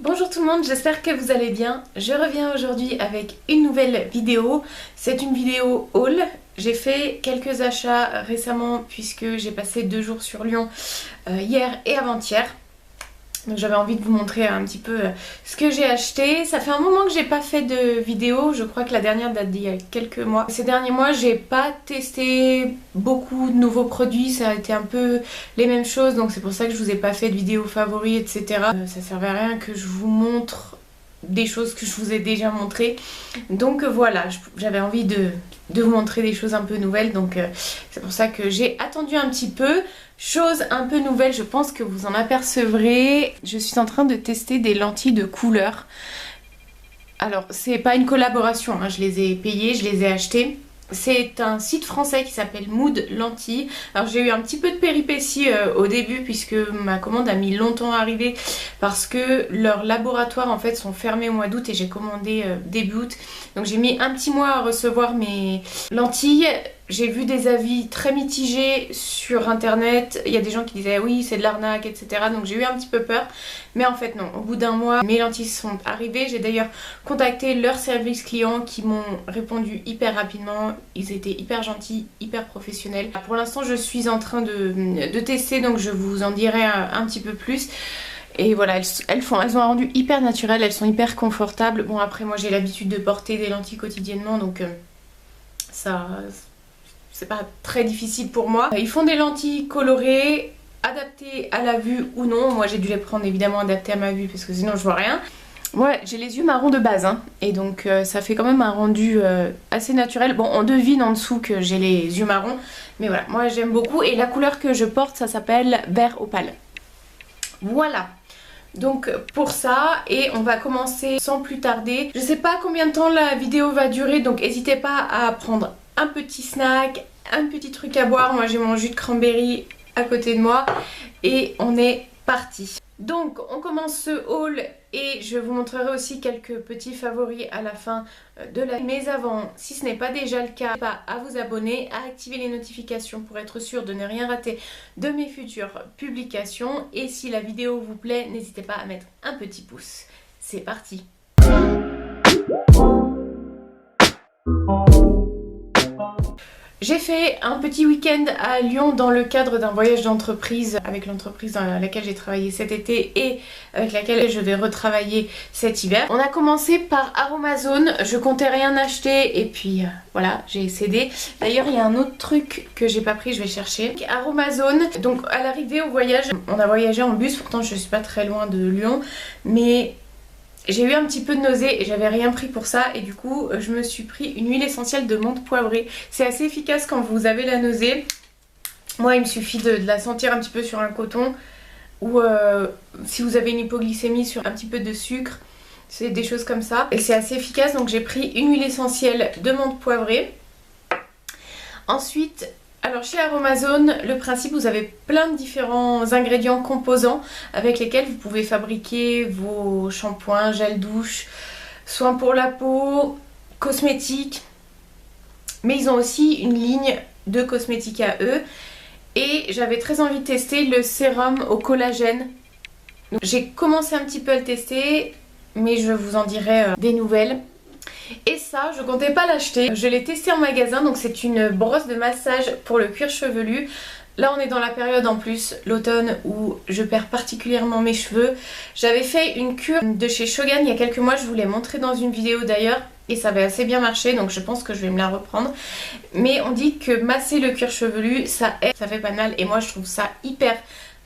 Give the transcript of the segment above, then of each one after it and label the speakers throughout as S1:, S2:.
S1: Bonjour tout le monde, j'espère que vous allez bien. Je reviens aujourd'hui avec une nouvelle vidéo. C'est une vidéo haul. J'ai fait quelques achats récemment puisque j'ai passé 2 jours sur Lyon hier et avant-hier. Donc j'avais envie de vous montrer un petit peu ce que j'ai acheté. Ça fait un moment que j'ai pas fait de vidéo, je crois que la dernière date d'il y a quelques mois. Ces derniers mois j'ai pas testé beaucoup de nouveaux produits, ça a été un peu les mêmes choses, donc c'est pour ça que je vous ai pas fait de vidéo favoris, etc. Ça servait à rien que je vous montre des choses que je vous ai déjà montrées. Donc voilà, j'avais envie de vous montrer des choses un peu nouvelles, donc c'est pour ça que j'ai attendu un petit peu. Chose un peu nouvelle, je pense que vous en apercevrez, je suis en train de tester des lentilles de couleur. Alors c'est pas une collaboration, hein, je les ai payées, je les ai achetées. C'est un site français qui s'appelle Mood Lentilles. Alors j'ai eu un petit peu de péripéties au début puisque ma commande a mis longtemps à arriver parce que leurs laboratoires en fait sont fermés au mois d'août et j'ai commandé début août. Donc j'ai mis un petit mois à recevoir mes lentilles. J'ai vu des avis très mitigés sur internet, il y a des gens qui disaient oui c'est de l'arnaque, etc. Donc j'ai eu un petit peu peur, mais en fait non, au bout d'un mois mes lentilles sont arrivées. J'ai d'ailleurs contacté leur service client qui m'ont répondu hyper rapidement, ils étaient hyper gentils, hyper professionnels. Pour l'instant je suis en train de tester, donc je vous en dirai un petit peu plus. Et voilà, elles ont un rendu hyper naturel, elles sont hyper confortables. Bon après moi j'ai l'habitude de porter des lentilles quotidiennement, donc ça... c'est pas très difficile pour moi. Ils font des lentilles colorées, adaptées à la vue ou non. Moi j'ai dû les prendre évidemment adaptées à ma vue parce que sinon je vois rien. Ouais, j'ai les yeux marrons de base, hein, et donc ça fait quand même un rendu assez naturel. Bon, on devine en dessous que j'ai les yeux marrons, mais voilà, moi j'aime beaucoup. Et la couleur que je porte, ça s'appelle vert opale. Voilà. Donc pour ça, et on va commencer sans plus tarder. Je sais pas combien de temps la vidéo va durer, donc n'hésitez pas à prendre un petit snack, un petit truc à boire. Moi j'ai mon jus de cranberry à côté de moi et on est parti. Donc on commence ce haul et je vous montrerai aussi quelques petits favoris à la fin de la... Mais avant, si ce n'est pas déjà le cas, pas à vous abonner, à activer les notifications pour être sûr de ne rien rater de mes futures publications. Et si la vidéo vous plaît, n'hésitez pas à mettre un petit pouce. C'est parti! J'ai fait un petit week-end à Lyon dans le cadre d'un voyage d'entreprise avec l'entreprise dans laquelle j'ai travaillé cet été et avec laquelle je vais retravailler cet hiver. On a commencé par Aromazone, je comptais rien acheter et puis voilà, j'ai cédé. D'ailleurs il y a un autre truc que j'ai pas pris, je vais chercher. Aromazone, donc à l'arrivée au voyage, on a voyagé en bus, pourtant je suis pas très loin de Lyon, mais... j'ai eu un petit peu de nausée et j'avais rien pris pour ça et du coup je me suis pris une huile essentielle de menthe poivrée. C'est assez efficace quand vous avez la nausée. Moi il me suffit de la sentir un petit peu sur un coton ou si vous avez une hypoglycémie sur un petit peu de sucre. C'est des choses comme ça. Et c'est assez efficace, donc j'ai pris une huile essentielle de menthe poivrée. Ensuite... alors chez Aromazone, le principe, vous avez plein de différents ingrédients composants avec lesquels vous pouvez fabriquer vos shampoings, gel douche, soins pour la peau, cosmétiques. Mais ils ont aussi une ligne de cosmétiques à eux. Et j'avais très envie de tester le sérum au collagène. J'ai commencé un petit peu à le tester, mais je vous en dirai des nouvelles. Et ça, je comptais pas l'acheter. Je l'ai testé en magasin, donc c'est une brosse de massage pour le cuir chevelu. Là on est dans la période en plus, l'automne, où je perds particulièrement mes cheveux. J'avais fait une cure de chez Shogun il y a quelques mois, je vous l'ai montré dans une vidéo d'ailleurs. Et ça avait assez bien marché, donc je pense que je vais me la reprendre. Mais on dit que masser le cuir chevelu, ça aide, ça fait pas de mal. Et moi je trouve ça hyper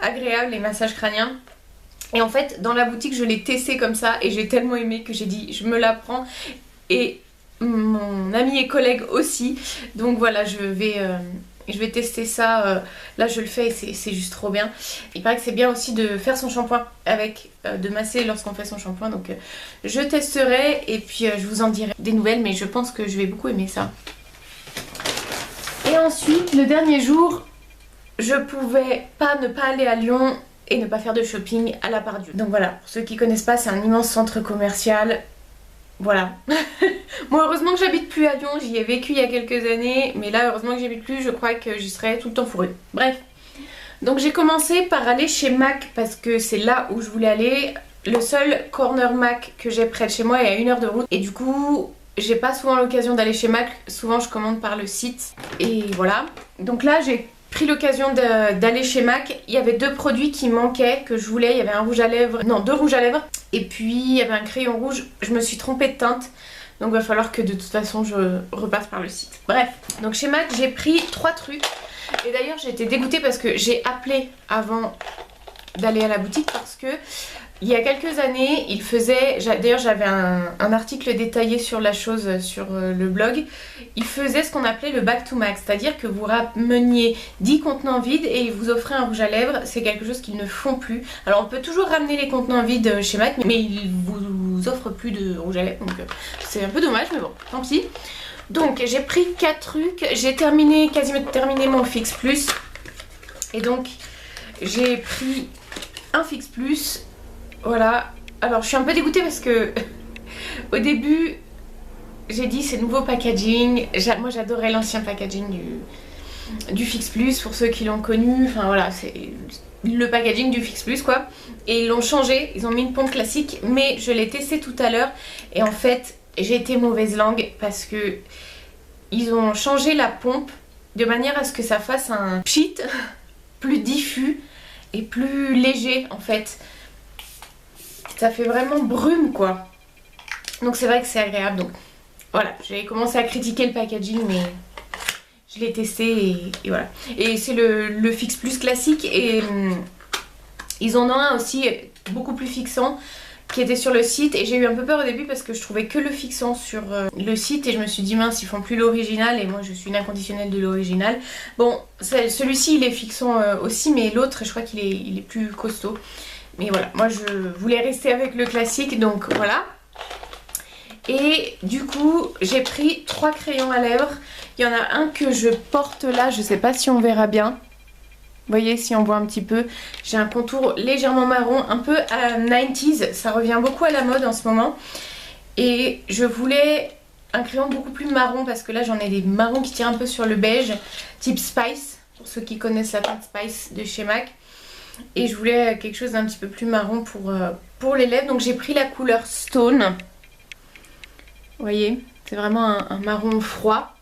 S1: agréable, les massages crâniens. Et en fait, dans la boutique, je l'ai testé comme ça et j'ai tellement aimé que j'ai dit je me la prends. Et mon ami et collègue aussi. Donc voilà, je vais tester ça. Là je le fais et c'est juste trop bien. Il paraît que c'est bien aussi de faire son shampoing avec, de masser lorsqu'on fait son shampoing. Donc je testerai et puis je vous en dirai des nouvelles. Mais je pense que je vais beaucoup aimer ça. Et ensuite, le dernier jour, je pouvais pas ne pas aller à Lyon et ne pas faire de shopping à la Part-Dieu. Donc voilà, pour ceux qui connaissent pas, c'est un immense centre commercial. Voilà. Moi heureusement que j'habite plus à Lyon, j'y ai vécu il y a quelques années, mais là heureusement que j'habite plus, je crois que j'y serais tout le temps fourrue. Bref. Donc j'ai commencé par aller chez MAC parce que c'est là où je voulais aller. le seul corner MAC que j'ai près de chez moi est à 1 heure de route. Et du coup, j'ai pas souvent l'occasion d'aller chez MAC. Souvent, je commande par le site. Et voilà. Donc là, j'ai pris l'occasion d'aller chez MAC. Il y avait 2 produits qui manquaient, que je voulais. Il y avait un rouge à lèvres, non, 2 rouges à lèvres. Et puis, il y avait un crayon rouge. Je me suis trompée de teinte. Donc, il va falloir que de toute façon, je repasse par le site. Bref, donc chez MAC, j'ai pris 3 trucs. Et d'ailleurs, j'ai été dégoûtée parce que j'ai appelé avant d'aller à la boutique parce que il y a quelques années, il faisait, d'ailleurs j'avais un article détaillé sur la chose sur le blog, il faisait ce qu'on appelait le back to max, c'est-à-dire que vous rameniez 10 contenants vides et ils vous offraient un rouge à lèvres. C'est quelque chose qu'ils ne font plus. Alors on peut toujours ramener les contenants vides chez MAC, mais ils vous offrent plus de rouge à lèvres, donc c'est un peu dommage, mais bon, tant pis. Donc j'ai pris 4 trucs, j'ai quasiment terminé mon Fix Plus, et donc j'ai pris un Fix Plus. Voilà, alors je suis un peu dégoûtée parce que au début j'ai dit c'est nouveau packaging. Moi j'adorais l'ancien packaging du Fix Plus pour ceux qui l'ont connu. Enfin voilà, c'est le packaging du Fix Plus quoi. Et ils l'ont changé, ils ont mis une pompe classique, mais je l'ai testé tout à l'heure et en fait j'ai été mauvaise langue parce que ils ont changé la pompe de manière à ce que ça fasse un pchit plus diffus et plus léger en fait. Ça fait vraiment brume quoi. Donc c'est vrai que c'est agréable. Donc voilà, j'ai commencé à critiquer le packaging mais je l'ai testé et voilà. Et c'est le Fix Plus classique et ils en ont un aussi beaucoup plus fixant qui était sur le site et j'ai eu un peu peur au début parce que je trouvais que le fixant sur le site et je me suis dit mince ils font plus l'original et moi je suis une inconditionnelle de l'original. Bon celui-ci il est fixant aussi mais l'autre je crois qu'il est plus costaud. Mais voilà, moi je voulais rester avec le classique, donc voilà. Et du coup, j'ai pris 3 crayons à lèvres. Il y en a un que je porte là, je sais pas si on verra bien. Vous voyez, si on voit un petit peu, j'ai un contour légèrement marron, un peu à 90s. Ça revient beaucoup à la mode en ce moment. Et je voulais un crayon beaucoup plus marron parce que là j'en ai des marrons qui tirent un peu sur le beige, type Spice, pour ceux qui connaissent la teinte Spice de chez MAC. Et je voulais quelque chose d'un petit peu plus marron pour les lèvres. Donc j'ai pris la couleur Stone. Vous voyez, c'est vraiment un marron froid.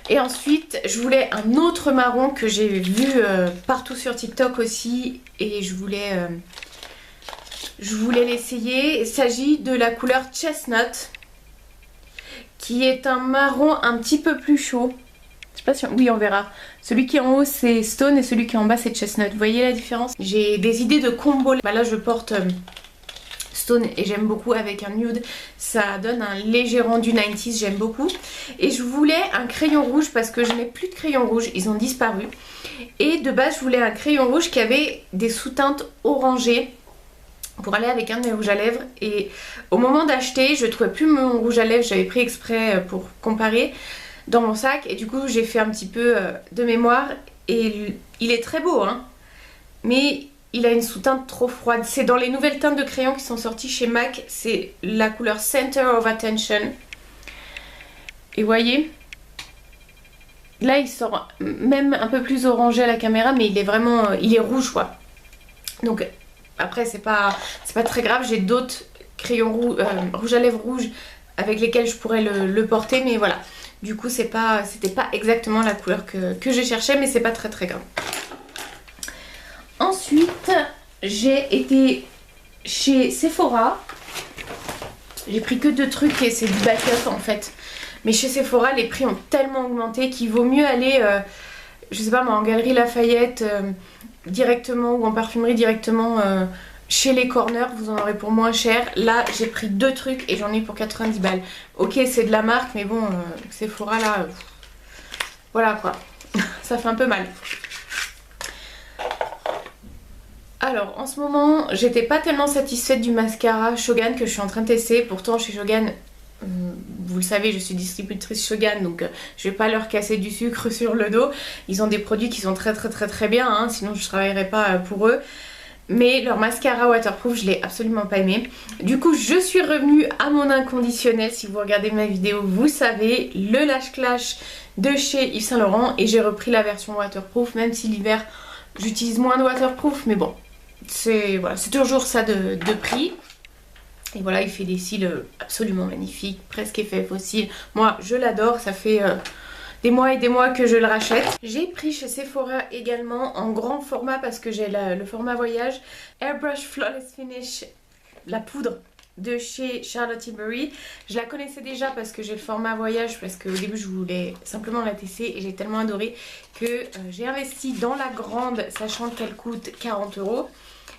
S1: Et ensuite, je voulais un autre marron que j'ai vu partout sur TikTok aussi. Et je voulais l'essayer. Il s'agit de la couleur Chestnut, qui est un marron un petit peu plus chaud. Je sais pas si oui on verra. Celui qui est en haut c'est Stone et celui qui est en bas c'est Chestnut. Vous voyez la différence? J'ai des idées de combo. Bah là je porte Stone et j'aime beaucoup avec un nude. Ça donne un léger rendu 90s, j'aime beaucoup. Et je voulais un crayon rouge parce que je n'ai plus de crayon rouge, ils ont disparu. Et de base je voulais un crayon rouge qui avait des sous-teintes orangées pour aller avec un de mes rouges à lèvres. Et au moment d'acheter je trouvais plus mon rouge à lèvres, j'avais pris exprès pour comparer dans mon sac et du coup j'ai fait un petit peu de mémoire et il est très beau hein, mais il a une sous-teinte trop froide. C'est dans les nouvelles teintes de crayon qui sont sorties chez MAC, c'est la couleur Center of Attention et voyez là il sort même un peu plus orangé à la caméra mais il est vraiment il est rouge quoi. Donc après c'est pas très grave, j'ai d'autres crayons rouge à lèvres rouges avec lesquels je pourrais le porter mais voilà. Du coup c'était pas exactement la couleur que j'ai cherché mais c'est pas très grave. Ensuite j'ai été chez Sephora. J'ai pris que 2 trucs et c'est du backup en fait. Mais chez Sephora les prix ont tellement augmenté qu'il vaut mieux aller je sais pas moi en Galeries Lafayette directement ou en parfumerie directement chez les corners, vous en aurez pour moins cher. Là j'ai pris 2 trucs et j'en ai pour 90 balles. Ok c'est de la marque mais bon Sephora là voilà quoi. Ça fait un peu mal. Alors en ce moment j'étais pas tellement satisfaite du mascara Shogun que je suis en train de tester. Pourtant chez Shogun vous le savez je suis distributrice Shogun donc je vais pas leur casser du sucre sur le dos. Ils ont des produits qui sont très bien hein, sinon je travaillerai pas pour eux. Mais leur mascara waterproof je l'ai absolument pas aimé. Du coup je suis revenue à mon inconditionnel. Si vous regardez ma vidéo vous savez, le Lash Clash de chez Yves Saint Laurent. Et j'ai repris la version waterproof même si l'hiver j'utilise moins de waterproof. Mais bon c'est voilà, c'est toujours ça de prix. Et voilà, il fait des cils absolument magnifiques, presque effet fossile. Moi, je l'adore, ça fait des mois et des mois que je le rachète. J'ai pris chez Sephora également en grand format parce que j'ai le format voyage. Airbrush Flawless Finish, la poudre de chez Charlotte Tilbury. Je la connaissais déjà parce que j'ai le format voyage, parce qu'au début je voulais simplement la tester et j'ai tellement adoré que j'ai investi dans la grande, sachant qu'elle coûte 40 €.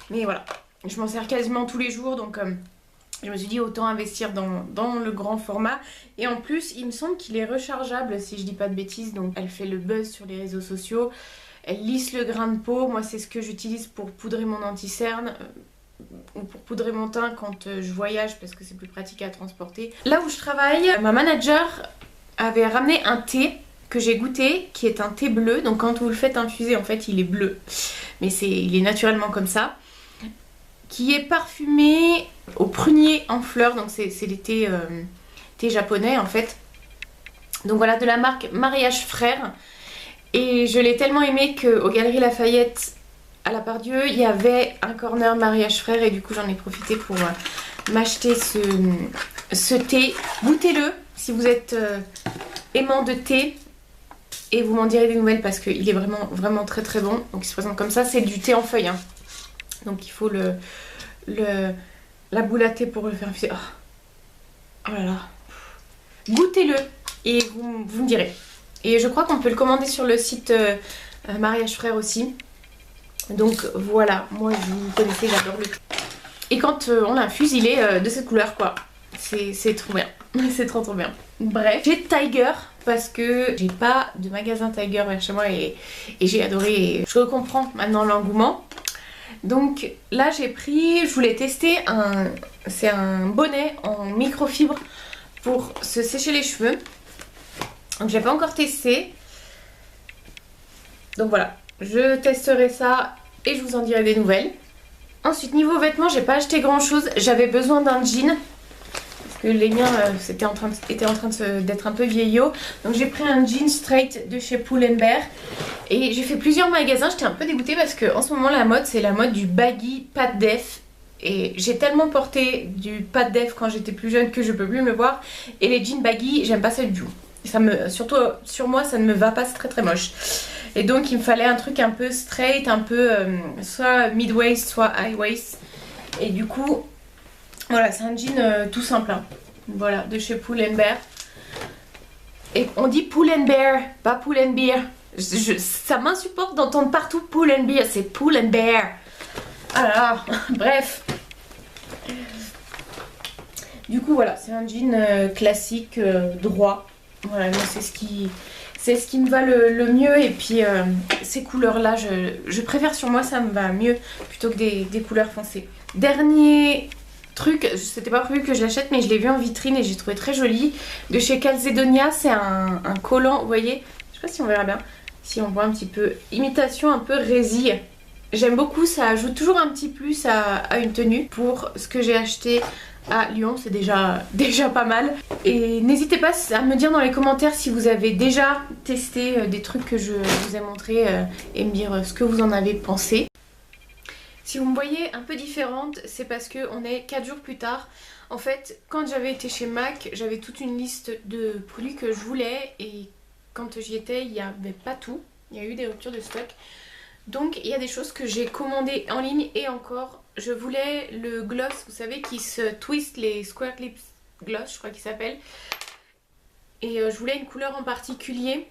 S1: Mais voilà, je m'en sers quasiment tous les jours, donc je me suis dit autant investir dans le grand format. Et en plus, il me semble qu'il est rechargeable si je dis pas de bêtises. Donc elle fait le buzz sur les réseaux sociaux. Elle lisse le grain de peau. Moi, c'est ce que j'utilise pour poudrer mon anti-cerne ou pour poudrer mon teint quand je voyage parce que c'est plus pratique à transporter. Là où je travaille, ma manager avait ramené un thé que j'ai goûté qui est un thé bleu. Donc quand vous le faites infuser, en fait, il est bleu. Mais il est naturellement comme ça. Qui est parfumé au prunier en fleurs, donc c'est les thés japonais en fait. Donc voilà, de la marque Mariage Frères. Et je l'ai tellement aimé qu'aux Galeries Lafayette à la Part-Dieu, il y avait un corner Mariage Frères et du coup j'en ai profité pour m'acheter ce thé. Goûtez-le si vous êtes aimant de thé et vous m'en direz des nouvelles parce qu'il est vraiment, vraiment très très bon. Donc il se présente comme ça, c'est du thé en feuille, hein. Donc il faut la boule à thé pour le faire infuser. Oh là là. Goûtez-le et vous me direz. Et je crois qu'on peut le commander sur le site Mariage Frères aussi. Donc voilà, moi vous connaissez, j'adore le thé. Et quand on l'infuse, il est de cette couleur quoi. C'est trop bien. C'est trop trop bien. Bref, j'ai Tiger parce que j'ai pas de magasin Tiger vers chez moi et j'ai adoré. Et je comprends maintenant l'engouement. Donc là j'ai pris, je voulais tester c'est un bonnet en microfibre pour se sécher les cheveux. Donc j'ai pas encore testé. Donc voilà, je testerai ça et je vous en dirai des nouvelles. Ensuite niveau vêtements, j'ai pas acheté grand chose. J'avais besoin d'un jean. Parce que les miens étaient en train d'être un peu vieillots. Donc j'ai pris un jean straight de chez Pull&Bear. Et j'ai fait plusieurs magasins, j'étais un peu dégoûtée parce qu'en ce moment la mode c'est la mode du baggy pas de def. Et j'ai tellement porté du pas de def quand j'étais plus jeune que je peux plus me voir. Et les jeans baggy, j'aime pas ça du tout. Surtout sur moi ça ne me va pas, c'est très très moche. Et donc il me fallait un truc un peu straight, un peu soit mid-waist, soit high-waist. Et du coup, voilà, c'est un jean tout simple, hein. Voilà, de chez Pull&Bear. Et on dit Pull&Bear, pas Pull&Bear. Ça m'insupporte d'entendre partout Pull&Bear, c'est Pull&Bear. Alors, bref. Du coup, voilà, c'est un jean classique, droit. Voilà, c'est ce qui me va le mieux. Et puis, ces couleurs-là, je préfère sur moi, ça me va mieux plutôt que des couleurs foncées. Dernier truc, c'était pas prévu que je l'achète, mais je l'ai vu en vitrine et j'ai trouvé très joli. De chez Calzedonia, c'est un collant, vous voyez, je sais pas si on verra bien. Si on voit un petit peu, imitation un peu résille. J'aime beaucoup, ça ajoute toujours un petit plus à une tenue. Pour ce que j'ai acheté à Lyon, c'est déjà pas mal. Et n'hésitez pas à me dire dans les commentaires si vous avez déjà testé des trucs que je vous ai montrés et me dire ce que vous en avez pensé. Si vous me voyez un peu différente, c'est parce qu'on est 4 jours plus tard. En fait, quand j'avais été chez MAC, j'avais toute une liste de produits que je voulais et quand j'y étais, il n'y avait pas tout. Il y a eu des ruptures de stock. Donc il y a des choses que j'ai commandées en ligne et encore, je voulais le gloss, vous savez, qui se twist, les Square Lips Gloss, je crois qu'il s'appelle. Et je voulais une couleur en particulier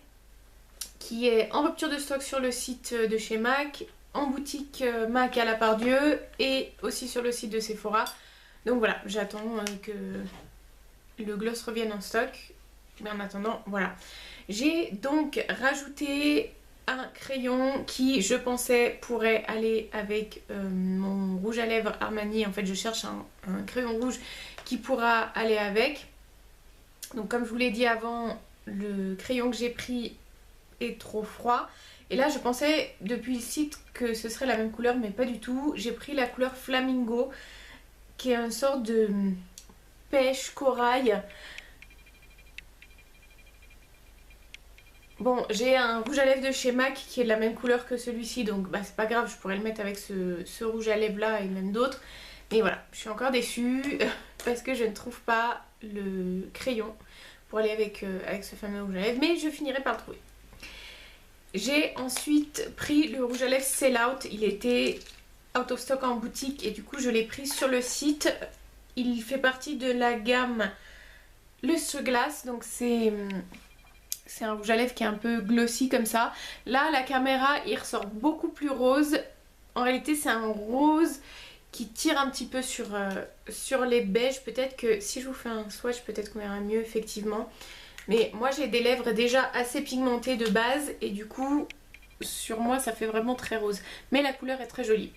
S1: qui est en rupture de stock sur le site de chez MAC, en boutique MAC à la Part-Dieu et aussi sur le site de Sephora. Donc voilà, j'attends que le gloss revienne en stock. Mais en attendant, voilà. J'ai donc rajouté un crayon qui, je pensais, pourrait aller avec mon rouge à lèvres Armani. En fait, je cherche un crayon rouge qui pourra aller avec. Donc comme je vous l'ai dit avant, le crayon que j'ai pris est trop froid. Et là, je pensais depuis le site que ce serait la même couleur, mais pas du tout. J'ai pris la couleur Flamingo, qui est une sorte de pêche corail. Bon, j'ai un rouge à lèvres de chez MAC qui est de la même couleur que celui-ci, donc bah, c'est pas grave, je pourrais le mettre avec ce rouge à lèvres là et même d'autres. Mais voilà, je suis encore déçue parce que je ne trouve pas le crayon pour aller avec ce fameux rouge à lèvres, mais je finirai par le trouver. J'ai ensuite pris le rouge à lèvres Sell Out, il était out of stock en boutique et du coup je l'ai pris sur le site. Il fait partie de la gamme Lustre Glass, donc c'est un rouge à lèvres qui est un peu glossy comme ça. Là, la caméra, il ressort beaucoup plus rose. En réalité, c'est un rose qui tire un petit peu sur les beiges. Peut-être que si je vous fais un swatch, peut-être qu'on verra mieux, effectivement. Mais moi, j'ai des lèvres déjà assez pigmentées de base. Et du coup, sur moi, ça fait vraiment très rose. Mais la couleur est très jolie.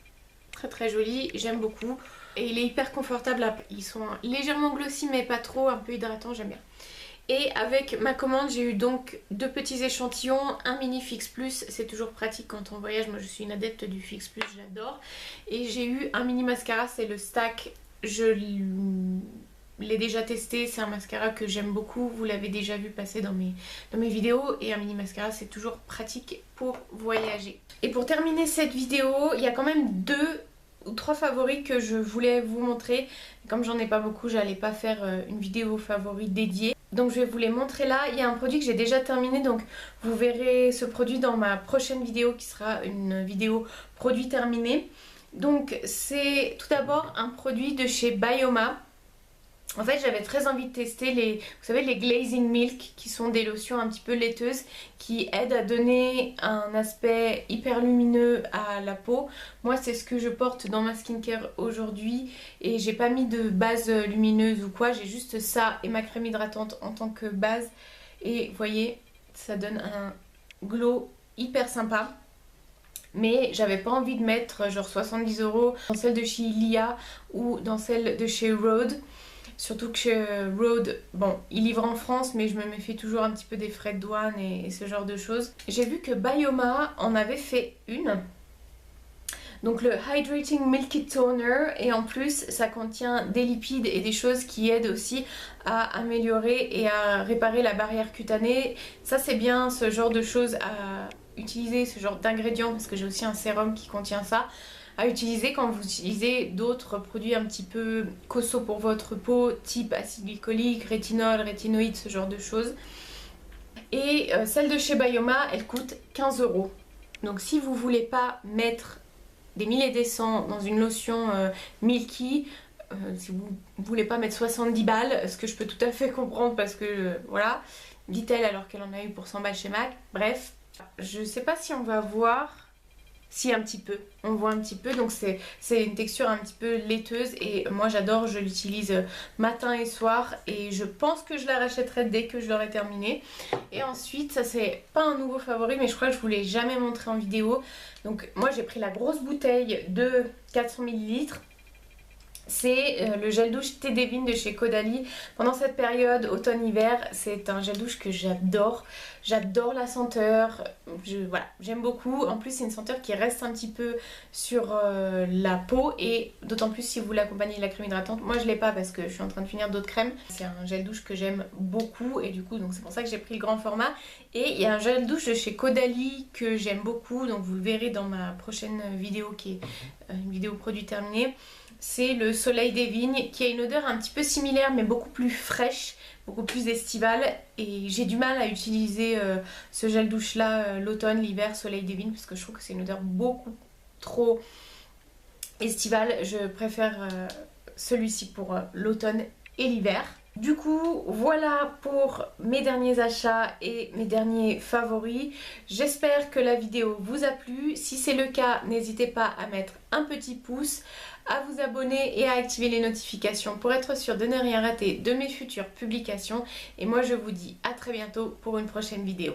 S1: Très très jolie, j'aime beaucoup. Et il est hyper confortable. Ils sont légèrement glossy, mais pas trop, un peu hydratant, j'aime bien. Et avec ma commande, j'ai eu donc 2 petits échantillons, un mini Fix Plus, c'est toujours pratique quand on voyage, moi je suis une adepte du Fix Plus, j'adore. Et j'ai eu un mini mascara, c'est le Stack, je l'ai déjà testé, c'est un mascara que j'aime beaucoup, vous l'avez déjà vu passer dans mes vidéos. Et un mini mascara, c'est toujours pratique pour voyager. Et pour terminer cette vidéo, il y a quand même 2 ou 3 favoris que je voulais vous montrer. Comme j'en ai pas beaucoup, j'allais pas faire une vidéo favoris dédiée. Donc je vais vous les montrer là. Il y a un produit que j'ai déjà terminé, donc vous verrez ce produit dans ma prochaine vidéo qui sera une vidéo produit terminé. Donc c'est tout d'abord un produit de chez Bioma. En fait, j'avais très envie de tester vous savez, les Glazing Milk, qui sont des lotions un petit peu laiteuses qui aident à donner un aspect hyper lumineux à la peau. Moi, c'est ce que je porte dans ma skincare aujourd'hui et j'ai pas mis de base lumineuse ou quoi, j'ai juste ça et ma crème hydratante en tant que base. Et vous voyez, ça donne un glow hyper sympa. Mais j'avais pas envie de mettre genre 70 € dans celle de chez Ilia ou dans celle de chez Rhode. Surtout que chez Rhode, bon, ils livrent en France, mais je me méfie toujours un petit peu des frais de douane et ce genre de choses. J'ai vu que Bioma en avait fait une. Donc le Hydrating Milky Toner, et en plus ça contient des lipides et des choses qui aident aussi à améliorer et à réparer la barrière cutanée. Ça c'est bien, ce genre de choses à utiliser, ce genre d'ingrédients, parce que j'ai aussi un sérum qui contient ça, à utiliser quand vous utilisez d'autres produits un petit peu costauds pour votre peau, type acide glycolique, rétinol, rétinoïde, ce genre de choses. Et celle de chez Bioma, elle coûte 15 €. Donc si vous voulez pas mettre des milliers des cents dans une lotion milky, si vous voulez pas mettre 70 balles, ce que je peux tout à fait comprendre parce que voilà, dit-elle alors qu'elle en a eu pour 100 balles chez MAC, bref. Je sais pas si on va voir. Si, un petit peu, on voit un petit peu, donc c'est une texture un petit peu laiteuse et moi j'adore, je l'utilise matin et soir et je pense que je la rachèterai dès que je l'aurai terminée. Et ensuite, ça c'est pas un nouveau favori mais je crois que je vous l'ai jamais montré en vidéo. Donc moi j'ai pris la grosse bouteille de 400 ml. C'est le gel douche Thé Devine de chez Caudalie. Pendant cette période automne-hiver, c'est un gel douche que j'adore. J'adore la senteur, voilà, j'aime beaucoup. En plus c'est une senteur qui reste un petit peu sur la peau et d'autant plus si vous l'accompagnez de la crème hydratante. Moi je l'ai pas parce que je suis en train de finir d'autres crèmes. C'est un gel douche que j'aime beaucoup et du coup donc c'est pour ça que j'ai pris le grand format. Et il y a un gel douche de chez Caudalie que j'aime beaucoup, donc vous le verrez dans ma prochaine vidéo qui est une vidéo produit terminée. C'est le Soleil des Vignes qui a une odeur un petit peu similaire mais beaucoup plus fraîche, beaucoup plus estivale. Et j'ai du mal à utiliser ce gel douche là l'automne, l'hiver, Soleil des Vignes, parce que je trouve que c'est une odeur beaucoup trop estivale. Je préfère celui-ci pour l'automne et l'hiver. Du coup, voilà pour mes derniers achats et mes derniers favoris. J'espère que la vidéo vous a plu. Si c'est le cas, n'hésitez pas à mettre un petit pouce, à vous abonner et à activer les notifications pour être sûr de ne rien rater de mes futures publications. Et moi, je vous dis à très bientôt pour une prochaine vidéo.